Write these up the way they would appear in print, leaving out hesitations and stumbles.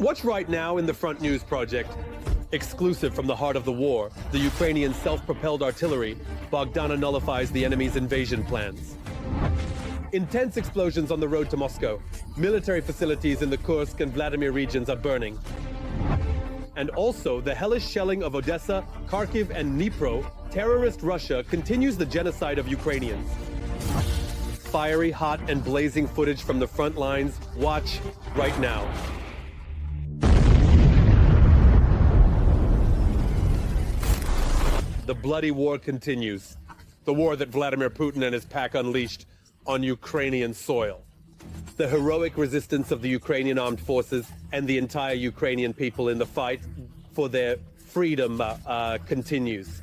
Watch right now in the Front News Project. Exclusive from the heart of the war, the Ukrainian self-propelled artillery, Bogdana nullifies the enemy's invasion plans. Intense explosions on the road to Moscow. Military facilities in the Kursk and Vladimir regions are burning. And also, the hellish shelling of Odesa, Kharkiv, and Dnipro, terrorist Russia continues the genocide of Ukrainians. Fiery, hot, and blazing footage from the front lines. Watch right now. The bloody war continues. The war that Vladimir Putin and his pack unleashed on Ukrainian soil. The heroic resistance of the Ukrainian armed forces and the entire Ukrainian people in the fight for their freedom continues.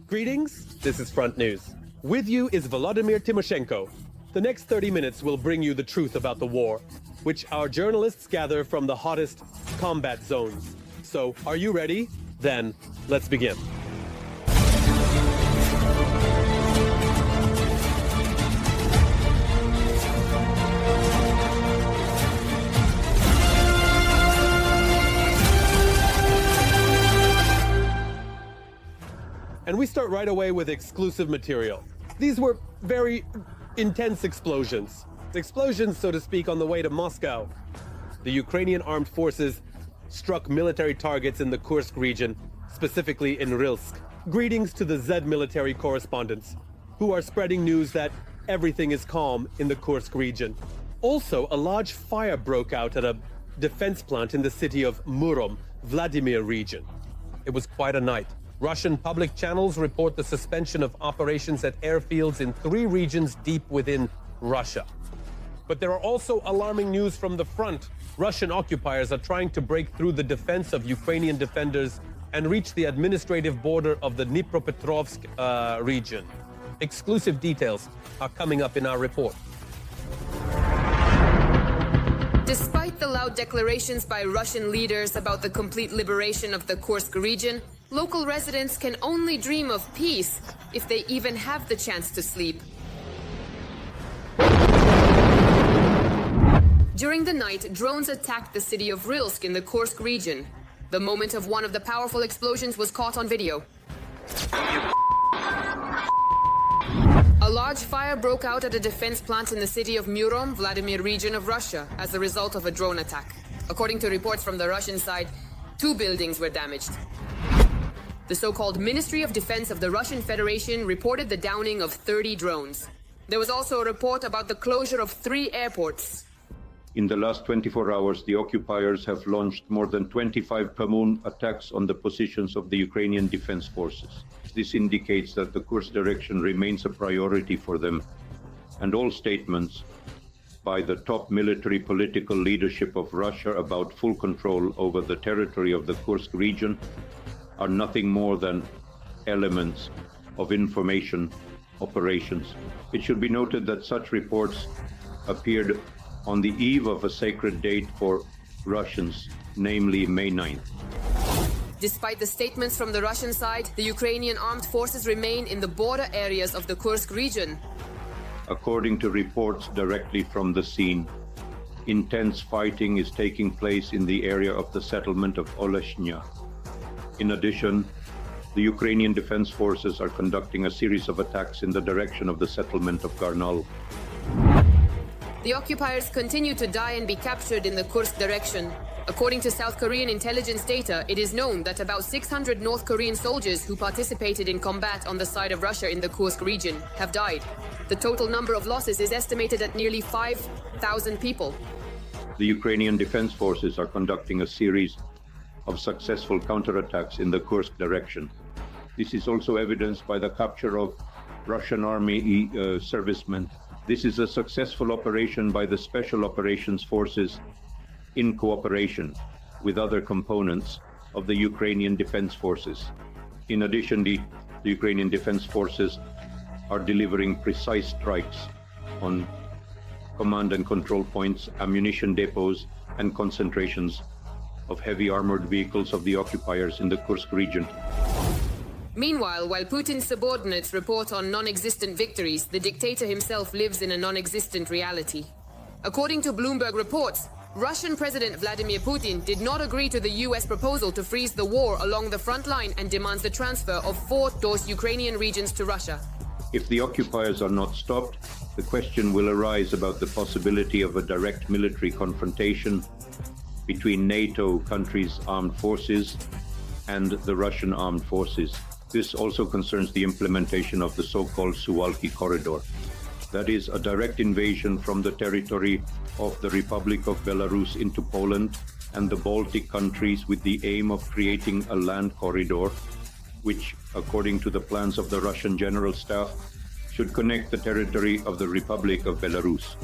Greetings, this is Front News. With you is Volodymyr Tymoshenko. The next 30 minutes will bring you the truth about the war, which our journalists gather from the hottest combat zones. So, are you ready? Then, let's begin. And we start right away with exclusive material. These were very intense explosions. Explosions, so to speak, on the way to Moscow. The Ukrainian armed forces struck military targets in the Kursk region, specifically in Rilsk. Greetings to the Z military correspondents, who are spreading news that everything is calm in the Kursk region. Also, a large fire broke out at a defense plant in the city of Murom, Vladimir region. It was quite a night. Russian public channels report the suspension of operations at airfields in 3 regions deep within Russia. But there are also alarming news from the front. Russian occupiers are trying to break through the defense of Ukrainian defenders and reach the administrative border of the Dnipropetrovsk region. Exclusive details are coming up in our report. Despite the loud declarations by Russian leaders about the complete liberation of the Kursk region, local residents can only dream of peace if they even have the chance to sleep. During the night, drones attacked the city of Rilsk in the Kursk region. The moment of one of the powerful explosions was caught on video. A large fire broke out at a defense plant in the city of Murom, Vladimir region of Russia, as a result of a drone attack. According to reports from the Russian side, 2 buildings were damaged. The so-called Ministry of Defense of the Russian Federation reported the downing of 30 drones. There was also a report about the closure of 3 airports. In the last 24 hours, the occupiers have launched more than 25 Pamun attacks on the positions of the Ukrainian defense forces. This indicates that the Kursk direction remains a priority for them, and all statements by the top military political leadership of Russia about full control over the territory of the Kursk region are nothing more than elements of information operations. It should be noted that such reports appeared on the eve of a sacred date for Russians, namely May 9th. Despite the statements from the Russian side, the Ukrainian armed forces remain in the border areas of the Kursk region. According to reports directly from the scene, intense fighting is taking place in the area of the settlement of Oleshnya. In addition, the Ukrainian defense forces are conducting a series of attacks in the direction of the settlement of Garnal. The occupiers continue to die and be captured in the Kursk direction. According to South Korean intelligence data, it is known that about 600 North Korean soldiers who participated in combat on the side of Russia in the Kursk region have died. The total number of losses is estimated at nearly 5,000 people. The Ukrainian defense forces are conducting a series of successful counterattacks in the Kursk direction. This is also evidenced by the capture of Russian army servicemen. This is a successful operation by the Special Operations Forces in cooperation with other components of the Ukrainian Defense Forces. In addition, the Ukrainian Defense Forces are delivering precise strikes on command and control points, ammunition depots, and concentrations of heavy armored vehicles of the occupiers in the Kursk region. Meanwhile, while Putin's subordinates report on non-existent victories, the dictator himself lives in a non-existent reality. According to Bloomberg reports, Russian President Vladimir Putin did not agree to the US proposal to freeze the war along the front line and demands the transfer of 4 those Ukrainian regions to Russia. If the occupiers are not stopped, the question will arise about the possibility of a direct military confrontation between NATO countries' armed forces and the Russian armed forces. This also concerns the implementation of the so-called Suwalki corridor. That is a direct invasion from the territory of the Republic of Belarus into Poland and the Baltic countries with the aim of creating a land corridor, which, according to the plans of the Russian General Staff, should connect the territory of the Republic of Belarus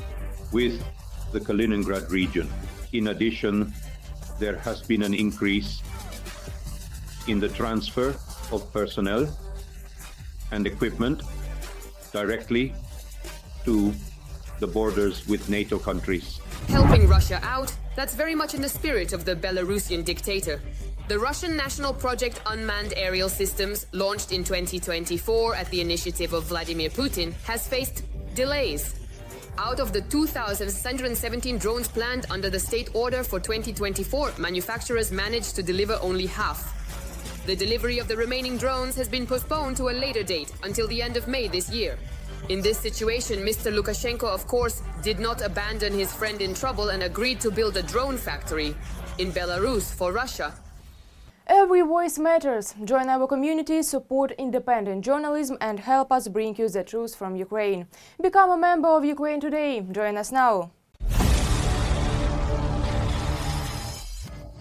with the Kaliningrad region. In addition, there has been an increase in the transfer of personnel and equipment directly to the borders with NATO countries. Helping Russia out, that's very much in the spirit of the Belarusian dictator. The Russian National Project Unmanned Aerial Systems, launched in 2024 at the initiative of Vladimir Putin, has faced delays. Out of the 2,617 drones planned under the state order for 2024, manufacturers managed to deliver only half. The delivery of the remaining drones has been postponed to a later date, until the end of May this year. In this situation, Mr. Lukashenko, of course, did not abandon his friend in trouble and agreed to build a drone factory in Belarus for Russia. Every voice matters. Join our community, support independent journalism and help us bring you the truth from Ukraine. Become a member of Ukraine Today. Join us now.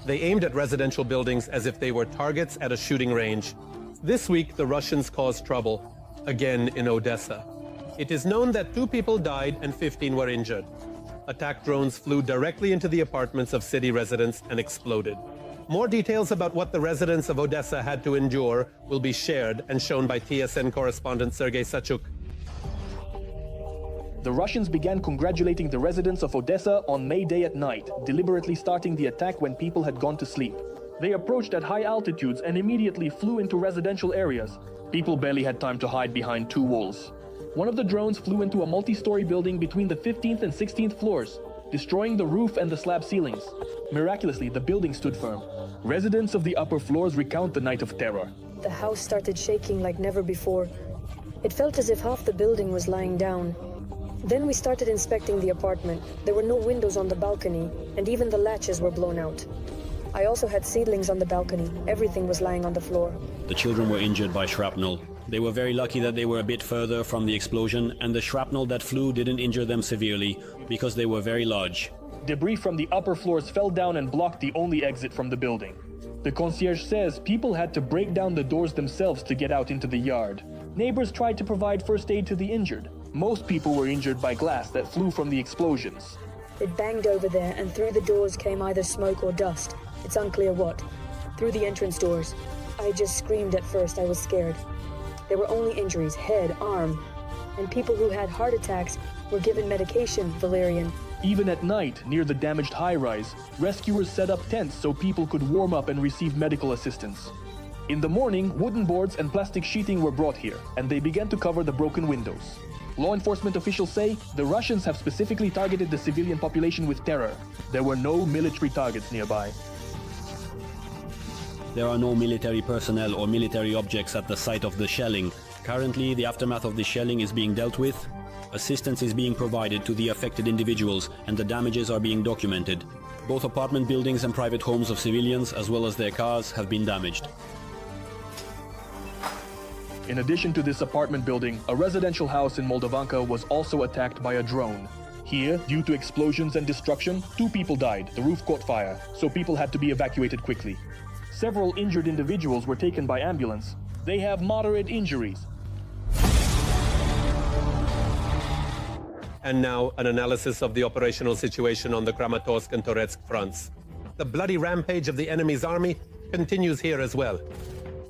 They aimed at residential buildings as if they were targets at a shooting range. This week, the Russians caused trouble, again in Odesa. It is known that 2 people died and 15 were injured. Attack drones flew directly into the apartments of city residents and exploded. More details about what the residents of Odesa had to endure will be shared and shown by TSN correspondent Sergei Sachuk. The Russians began congratulating the residents of Odesa on May Day at night, deliberately starting the attack when people had gone to sleep. They approached at high altitudes and immediately flew into residential areas. People barely had time to hide behind 2 walls. One of the drones flew into a multi-story building between the 15th and 16th floors, destroying the roof and the slab ceilings. Miraculously, the building stood firm. Residents of the upper floors recount the night of terror. The house started shaking like never before. It felt as if half the building was lying down. Then we started inspecting the apartment. There were no windows on the balcony, and even the latches were blown out. I also had seedlings on the balcony. Everything was lying on the floor. The children were injured by shrapnel. They were very lucky that they were a bit further from the explosion, and the shrapnel that flew didn't injure them severely, because they were very large. Debris from the upper floors fell down and blocked the only exit from the building. The concierge says people had to break down the doors themselves to get out into the yard. Neighbors tried to provide first aid to the injured. Most people were injured by glass that flew from the explosions. It banged over there, and through the doors came either smoke or dust. It's unclear what. Through the entrance doors. I just screamed at first. I was scared. There were only injuries, head, arm. And people who had heart attacks were given medication, valerian. Even at night, near the damaged high-rise, rescuers set up tents so people could warm up and receive medical assistance. In the morning, wooden boards and plastic sheeting were brought here, and they began to cover the broken windows. Law enforcement officials say the Russians have specifically targeted the civilian population with terror. There were no military targets nearby. There are no military personnel or military objects at the site of the shelling. Currently, the aftermath of the shelling is being dealt with. Assistance is being provided to the affected individuals, and the damages are being documented. Both apartment buildings and private homes of civilians, as well as their cars, have been damaged. In addition to this apartment building, a residential house in Moldovanka was also attacked by a drone. Here, due to explosions and destruction, 2 people died. The roof caught fire, so people had to be evacuated quickly. Several injured individuals were taken by ambulance. They have moderate injuries. And now, an analysis of the operational situation on the Kramatorsk and Toretsk fronts. The bloody rampage of the enemy's army continues here as well.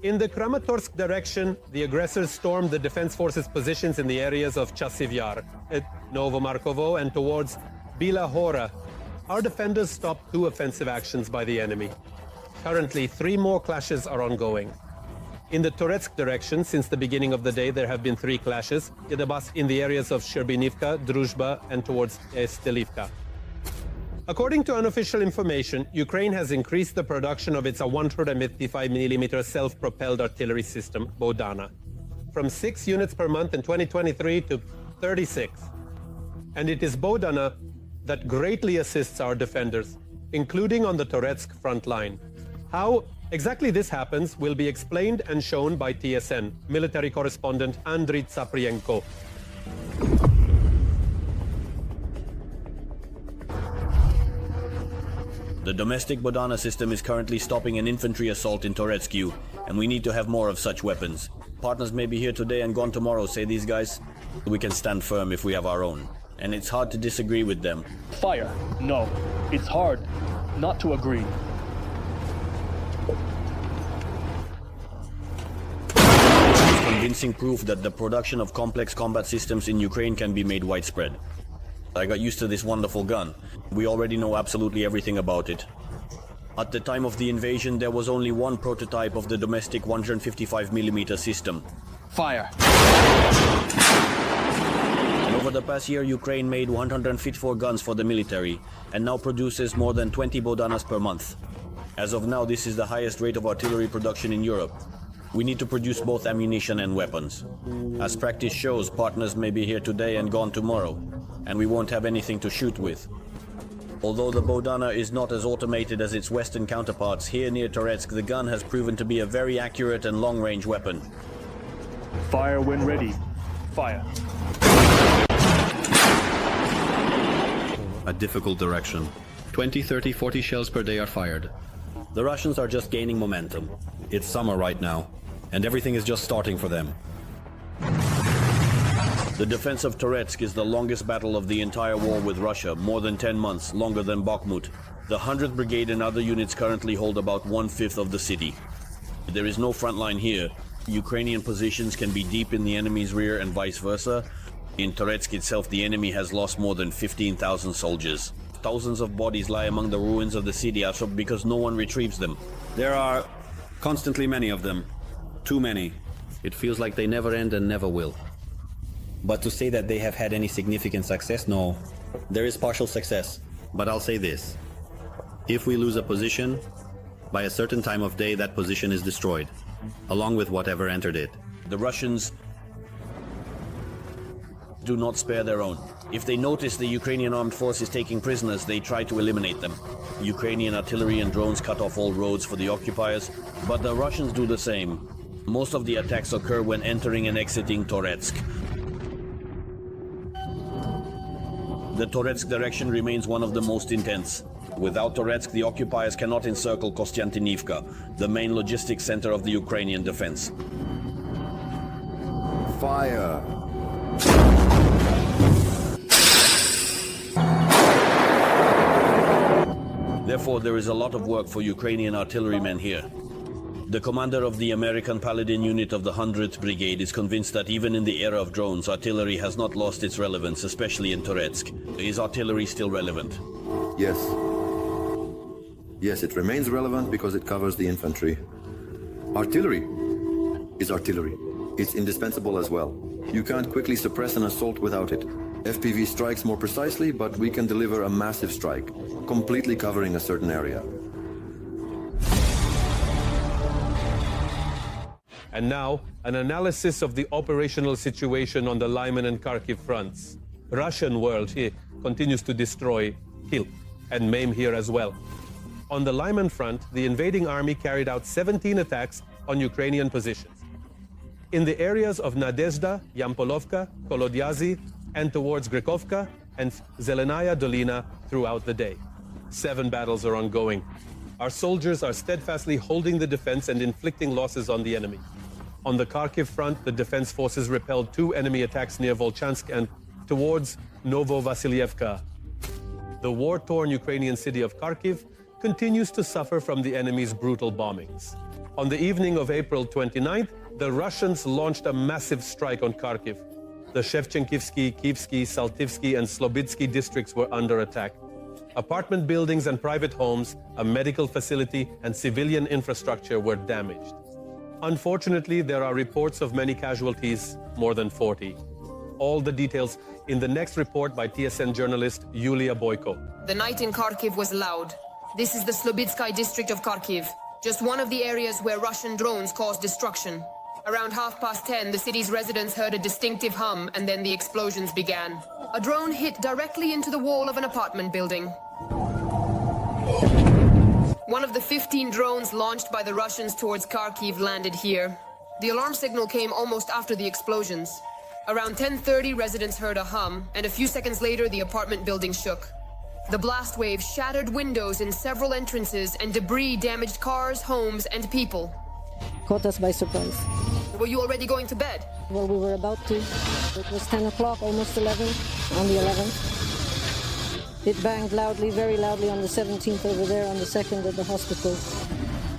In the Kramatorsk direction, the aggressors stormed the defense forces' positions in the areas of Chasiv Yar, at Novomarkovo, and towards Bila Hora. Our defenders stopped 2 offensive actions by the enemy. Currently, 3 more clashes are ongoing. In the Toretsk direction, since the beginning of the day, there have been 3 clashes, in the areas of Sherbinivka, Druzhba, and towards Estelivka. According to unofficial information, Ukraine has increased the production of its 155mm self-propelled artillery system, Bodana, from 6 units per month in 2023 to 36. And it is Bodana that greatly assists our defenders, including on the Toretsk front line. How exactly this happens will be explained and shown by TSN military correspondent Andriy Tsaprienko. The domestic Bodana system is currently stopping an infantry assault in Toretsk, and we need to have more of such weapons. Partners may be here today and gone tomorrow, say these guys. We can stand firm if we have our own. And it's hard to disagree with them. Fire. No. It's hard not to agree. This is convincing proof that the production of complex combat systems in Ukraine can be made widespread. I got used to this wonderful gun. We already know absolutely everything about it. At the time of the invasion, there was only one prototype of the domestic 155mm system. Fire. And over the past year, Ukraine made 154 guns for the military, and now produces more than 20 Bodanas per month. As of now, this is the highest rate of artillery production in Europe. We need to produce both ammunition and weapons. As practice shows, partners may be here today and gone tomorrow, and we won't have anything to shoot with. Although the Bodana is not as automated as its Western counterparts, here near Toretsk the gun has proven to be a very accurate and long-range weapon. Fire when ready. Fire. A difficult direction. 20, 30, 40 shells per day are fired. The Russians are just gaining momentum. It's summer right now, and everything is just starting for them. The defense of Toretsk is the longest battle of the entire war with Russia, more than 10 months, longer than Bakhmut. The 100th Brigade and other units currently hold about 1/5 of the city. There is no front line here. Ukrainian positions can be deep in the enemy's rear and vice versa. In Toretsk itself, the enemy has lost more than 15,000 soldiers. Thousands of bodies lie among the ruins of the city because no one retrieves them. There are constantly many of them. Too many. It feels like they never end and never will. But to say that they have had any significant success, no. There is partial success, but I'll say this. If we lose a position, by a certain time of day that position is destroyed, along with whatever entered it. The Russians do not spare their own. If they notice the Ukrainian armed forces taking prisoners, they try to eliminate them. Ukrainian artillery and drones cut off all roads for the occupiers, but the Russians do the same. Most of the attacks occur when entering and exiting Toretsk. The Toretsk direction remains one of the most intense. Without Toretsk, the occupiers cannot encircle Kostiantynivka, the main logistics center of the Ukrainian defense. Fire! Therefore, there is a lot of work for Ukrainian artillerymen here. The commander of the American Paladin unit of the 100th Brigade is convinced that even in the era of drones, artillery has not lost its relevance, especially in Toretsk. Is artillery still relevant? Yes. Yes, it remains relevant because it covers the infantry. Artillery is artillery. It's indispensable as well. You can't quickly suppress an assault without it. FPV strikes more precisely, but we can deliver a massive strike, completely covering a certain area. And now, an analysis of the operational situation on the Lyman and Kharkiv fronts. Russian world here continues to destroy, kill, and maim here as well. On the Lyman front, the invading army carried out 17 attacks on Ukrainian positions. In the areas of Nadezhda, Yampolovka, Kolodyazy, and towards Grikovka and Zelenaya Dolina throughout the day. 7 battles are ongoing. Our soldiers are steadfastly holding the defense and inflicting losses on the enemy. On the Kharkiv front, the defense forces repelled 2 enemy attacks near Volchansk and towards Novovasilievka. The war-torn Ukrainian city of Kharkiv continues to suffer from the enemy's brutal bombings. On the evening of April 29th, the Russians launched a massive strike on Kharkiv. The Shevchenkivsky, Kivsky, Saltivsky, and Slobitsky districts were under attack. Apartment buildings and private homes, a medical facility, and civilian infrastructure were damaged. Unfortunately, there are reports of many casualties, more than 40. All the details in the next report by TSN journalist Yulia Boyko. The night in Kharkiv was loud. This is the Slobidskaya district of Kharkiv, just one of the areas where Russian drones caused destruction. Around 10:30, the city's residents heard a distinctive hum, and then the explosions began. A drone hit directly into the wall of an apartment building. One of the 15 drones launched by the Russians towards Kharkiv landed here. The alarm signal came almost after the explosions. Around 10:30, residents heard a hum, and a few seconds later, the apartment building shook. The blast wave shattered windows in several entrances, and debris damaged cars, homes, and people. Caught us by surprise. Were you already going to bed? Well, we were about to. It was 10 o'clock, almost 11, on the 11th. It banged loudly, very loudly on the 17th over there, on the 2nd at the hospital.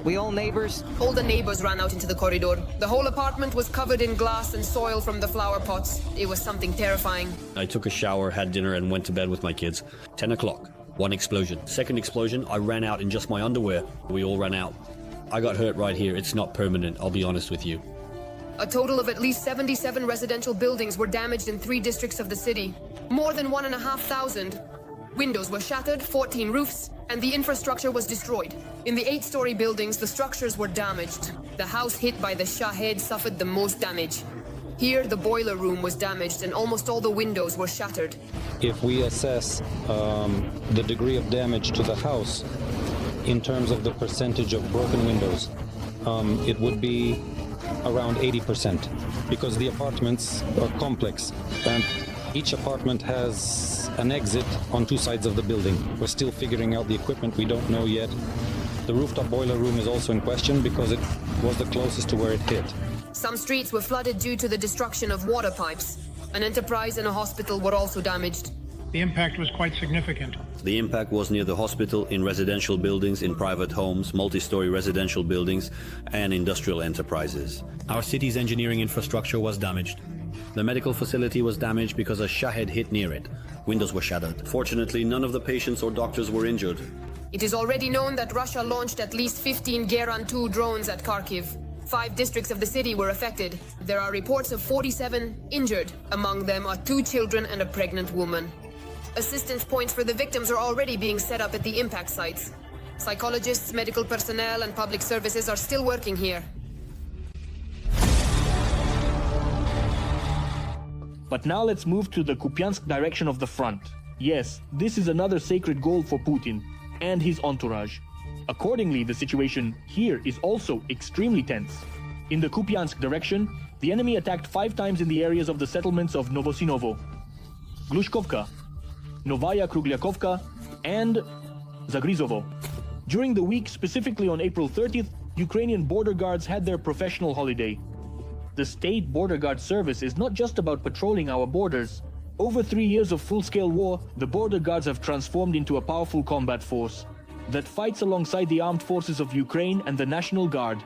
We all neighbors? All the neighbors ran out into the corridor. The whole apartment was covered in glass and soil from the flower pots. It was something terrifying. I took a shower, had dinner, and went to bed with my kids. 10 o'clock. One explosion. Second explosion, I ran out in just my underwear. We all ran out. I got hurt right here. It's not permanent, I'll be honest with you. A total of at least 77 residential buildings were damaged in 3 districts of the city. More than 1,500. Windows were shattered, 14 roofs, and the infrastructure was destroyed. In the 8-story buildings, the structures were damaged. The house hit by the Shahed suffered the most damage. Here, the boiler room was damaged and almost all the windows were shattered. If we assess the degree of damage to the house in terms of the percentage of broken windows, it would be around 80%, because the apartments are complex and each apartment has an exit on 2 sides of the building. We're still figuring out the equipment, we don't know yet. The rooftop boiler room is also in question because it was the closest to where it hit. Some streets were flooded due to the destruction of water pipes. An enterprise and a hospital were also damaged. The impact was quite significant. The impact was near the hospital, in residential buildings, in private homes, multi-story residential buildings, and industrial enterprises. Our city's engineering infrastructure was damaged. The medical facility was damaged because a Shahed hit near it. Windows were shattered. Fortunately, none of the patients or doctors were injured. It is already known that Russia launched at least 15 Geran-2 drones at Kharkiv. 5 districts of the city were affected. There are reports of 47 injured. Among them are 2 children and a pregnant woman. Assistance points for the victims are already being set up at the impact sites. Psychologists, medical personnel, and public services are still working here. But now let's move to the Kupyansk direction of the front. Yes, this is another sacred goal for Putin and his entourage. Accordingly, the situation here is also extremely tense. In the Kupyansk direction, the enemy attacked 5 times in the areas of the settlements of Novosinovo, Glushkovka, Novaya Kruglyakhovka, and Zagrizovo. During the week, specifically on April 30th, Ukrainian border guards had their professional holiday. The State Border Guard Service is not just about patrolling our borders. Over 3 years of full-scale war, the border guards have transformed into a powerful combat force that fights alongside the armed forces of Ukraine and the National Guard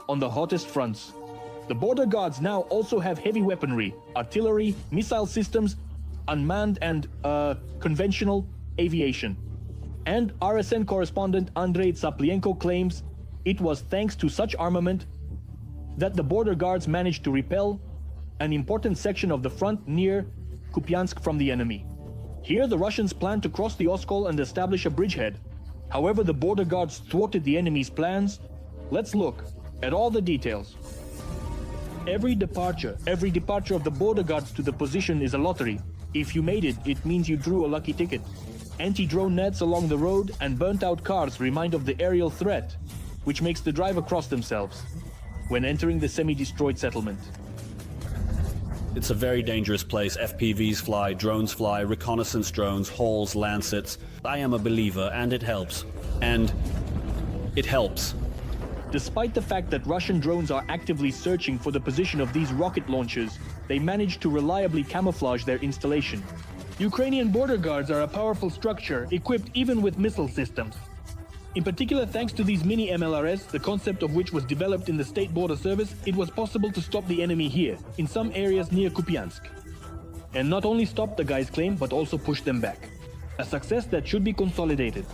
on the hottest fronts. The border guards now also have heavy weaponry, artillery, missile systems, unmanned and conventional aviation. And RSN correspondent Andrei Tsaplienko claims it was thanks to such armament that the border guards managed to repel an important section of the front near Kupyansk from the enemy. Here the Russians planned to cross the Oskol and establish a bridgehead. However, the border guards thwarted the enemy's plans. Let's look at all the details. Every departure of the border guards to the position is a lottery. If you made it, it means you drew a lucky ticket. Anti-drone nets along the road and burnt-out cars remind of the aerial threat, which makes the drive across themselves when entering the semi-destroyed settlement. It's a very dangerous place. FPVs fly, drones fly, reconnaissance drones, Halls, Lancets. I am a believer, and it helps. And it helps. Despite the fact that Russian drones are actively searching for the position of these rocket launchers, they manage to reliably camouflage their installation. Ukrainian border guards are a powerful structure, equipped even with missile systems. In particular, thanks to these mini MLRS, the concept of which was developed in the State Border Service, it was possible to stop the enemy here, in some areas near Kupyansk. And not only stop the guys' claim, but also push them back. A success that should be consolidated.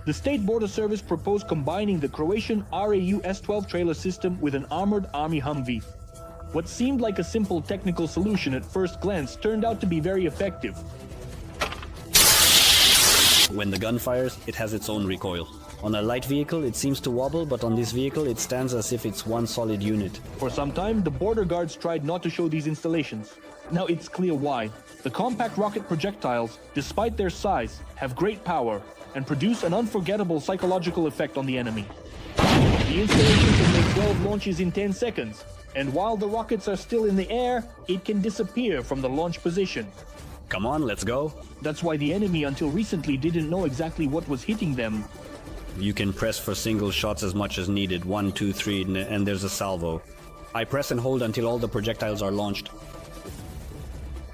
The State Border Service proposed combining the Croatian RAU S-12 trailer system with an armored army Humvee. What seemed like a simple technical solution at first glance turned out to be very effective. When the gun fires, it has its own recoil. On a light vehicle, it seems to wobble, but on this vehicle, it stands as if it's one solid unit. For some time, the border guards tried not to show these installations. Now it's clear why. The compact rocket projectiles, despite their size, have great power and produce an unforgettable psychological effect on the enemy. The installation can make 12 launches in 10 seconds, and while the rockets are still in the air, it can disappear from the launch position. Come on, let's go. That's why the enemy until recently didn't know exactly what was hitting them. You can press for single shots as much as needed, 1, 2, 3, and there's a salvo. I press and hold until all the projectiles are launched.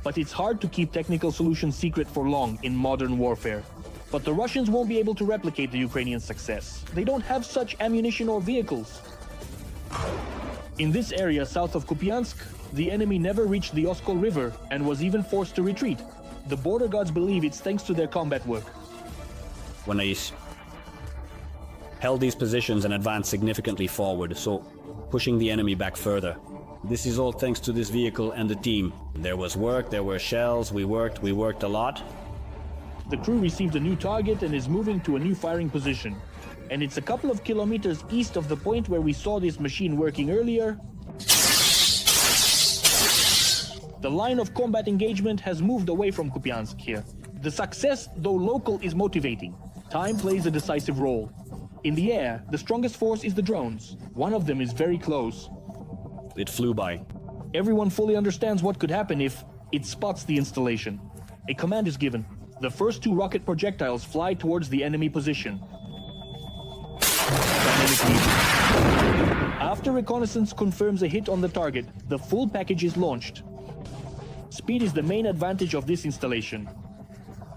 But it's hard to keep technical solutions secret for long in modern warfare. But the Russians won't be able to replicate the Ukrainian success. They don't have such ammunition or vehicles. In this area south of Kupyansk, the enemy never reached the Oskol River and was even forced to retreat. The border guards believe it's thanks to their combat work. When I held these positions and advanced significantly forward, so pushing the enemy back further. This is all thanks to this vehicle and the team. There was work, there were shells, we worked a lot. The crew received a new target and is moving to a new firing position. And it's a couple of kilometers east of the point where we saw this machine working earlier. The line of combat engagement has moved away from Kupyansk here. The success, though local, is motivating. Time plays a decisive role. In the air, the strongest force is the drones. One of them is very close. It flew by. Everyone fully understands what could happen if it spots the installation. A command is given. The first 2 rocket projectiles fly towards the enemy position. After reconnaissance confirms a hit on the target, the full package is launched. Speed is the main advantage of this installation.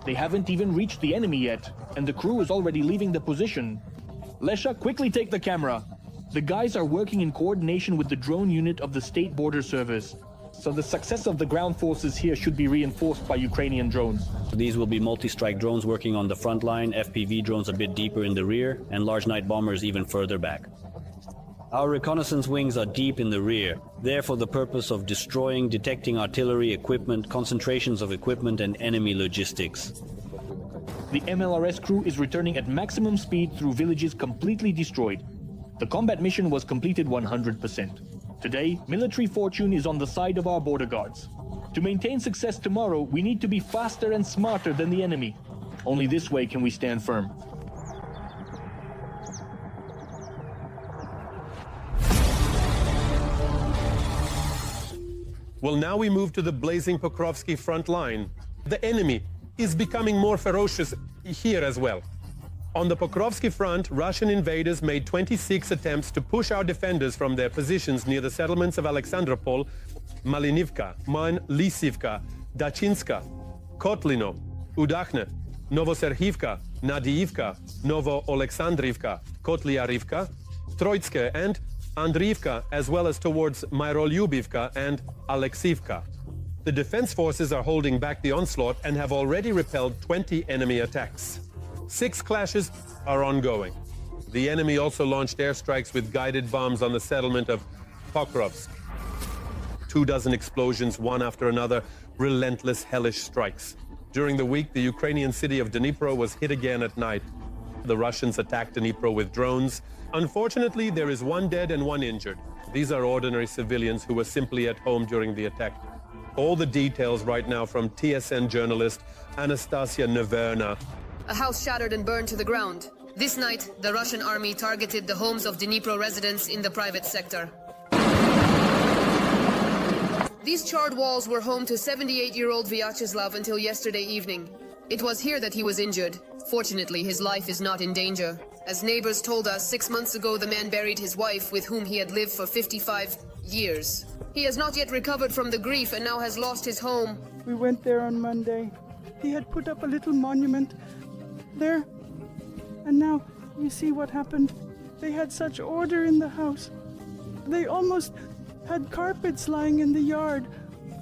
They haven't even reached the enemy yet, and the crew is already leaving the position. Lesha, quickly take the camera. The guys are working in coordination with the drone unit of the State Border Service. So the success of the ground forces here should be reinforced by Ukrainian drones. These will be multi-strike drones working on the front line, FPV drones a bit deeper in the rear, and large night bombers even further back. Our reconnaissance wings are deep in the rear, there for the purpose of destroying, detecting artillery equipment, concentrations of equipment, and enemy logistics. The MLRS crew is returning at maximum speed through villages completely destroyed. The combat mission was completed 100%. Today, military fortune is on the side of our border guards. To maintain success tomorrow, we need to be faster and smarter than the enemy. Only this way can we stand firm. Well, now we move to the blazing Pokrovsky front line. The enemy is becoming more ferocious here as well. On the Pokrovsky front, Russian invaders made 26 attempts to push our defenders from their positions near the settlements of Alexandropol, Malinivka, Lisivka, Dachinska, Kotlino, Udakhne, Novoserhivka, Nadiivka, Novo-Oleksandrivka, Kotliarivka, Troitske and Andriivka, as well as towards Myrolyubivka and Aleksivka. The defense forces are holding back the onslaught and have already repelled 20 enemy attacks. 6 clashes are ongoing. The enemy also launched airstrikes with guided bombs on the settlement of Pokrovsk. 24 explosions, one after another, relentless, hellish strikes. During the week, the Ukrainian city of Dnipro was hit again at night. The Russians attacked Dnipro with drones. Unfortunately, there is 1 dead and 1 injured. These are ordinary civilians who were simply at home during the attack. All the details right now from TSN journalist Anastasia Neverna. A house shattered and burned to the ground. This night, the Russian army targeted the homes of Dnipro residents in the private sector. These charred walls were home to 78-year-old Vyacheslav until yesterday evening. It was here that he was injured. Fortunately, his life is not in danger. As neighbors told us, 6 months ago the man buried his wife, with whom he had lived for 55 years. He has not yet recovered from the grief and now has lost his home. We went there on Monday. He had put up a little monument there. And now, you see what happened. They had such order in the house. They almost had carpets lying in the yard.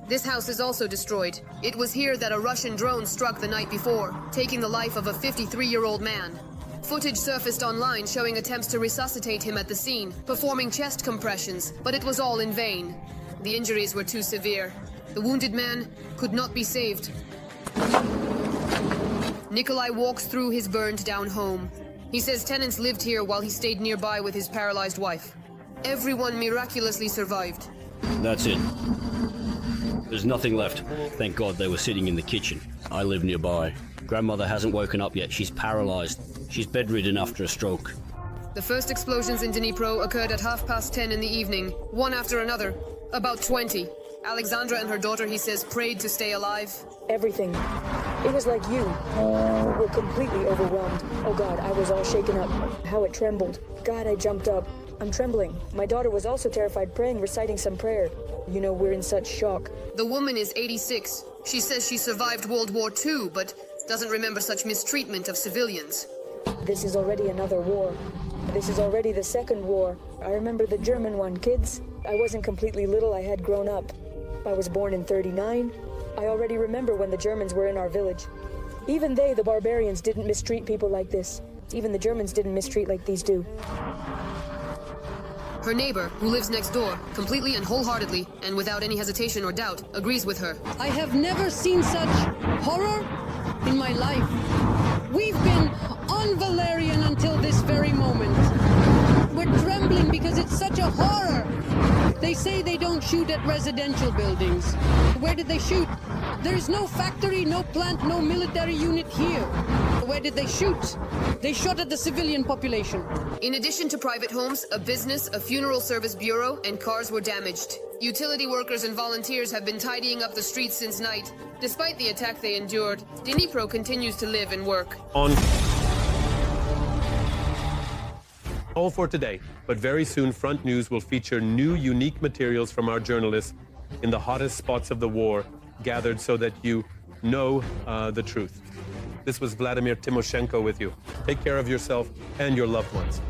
This house is also destroyed. It was here that a Russian drone struck the night before, taking the life of a 53-year-old man. Footage surfaced online showing attempts to resuscitate him at the scene, performing chest compressions, but it was all in vain. The injuries were too severe. The wounded man could not be saved. Nikolai walks through his burned-down home. He says tenants lived here while he stayed nearby with his paralyzed wife. Everyone miraculously survived. That's it. There's nothing left. Thank God they were sitting in the kitchen. I live nearby. Grandmother hasn't woken up yet. She's paralyzed. She's bedridden after a stroke. The first explosions in Dnipro occurred at 10:30 in the evening, one after another. About 20. Alexandra and her daughter, he says, prayed to stay alive. Everything. It was like you. We were completely overwhelmed. Oh God, I was all shaken up. How it trembled. God, I jumped up. I'm trembling. My daughter was also terrified, praying, reciting some prayer. You know, we're in such shock. The woman is 86. She says she survived World War II, but doesn't remember such mistreatment of civilians. This is already another war. This is already the second war. I remember the German one, kids. I wasn't completely little, I had grown up. I was born in '39. I already remember when the Germans were in our village. Even they, the barbarians, didn't mistreat people like this. Even the Germans didn't mistreat like these do. Her neighbor, who lives next door, completely and wholeheartedly, and without any hesitation or doubt, agrees with her. I have never seen such horror in my life. We've been on Valerian until this very moment. We're trembling because it's such a horror. They say they don't shoot at residential buildings. Where did they shoot? There's no factory, no plant, no military unit here. Where did they shoot? They shot at the civilian population. In addition to private homes, a business, a funeral service bureau, and cars were damaged. Utility workers and volunteers have been tidying up the streets since night. Despite the attack they endured, Dnipro continues to live and work. All for today, but very soon Front News will feature new unique materials from our journalists in the hottest spots of the war, gathered so that you know the truth. This was Vladimir Timoshenko with you. Take care of yourself and your loved ones.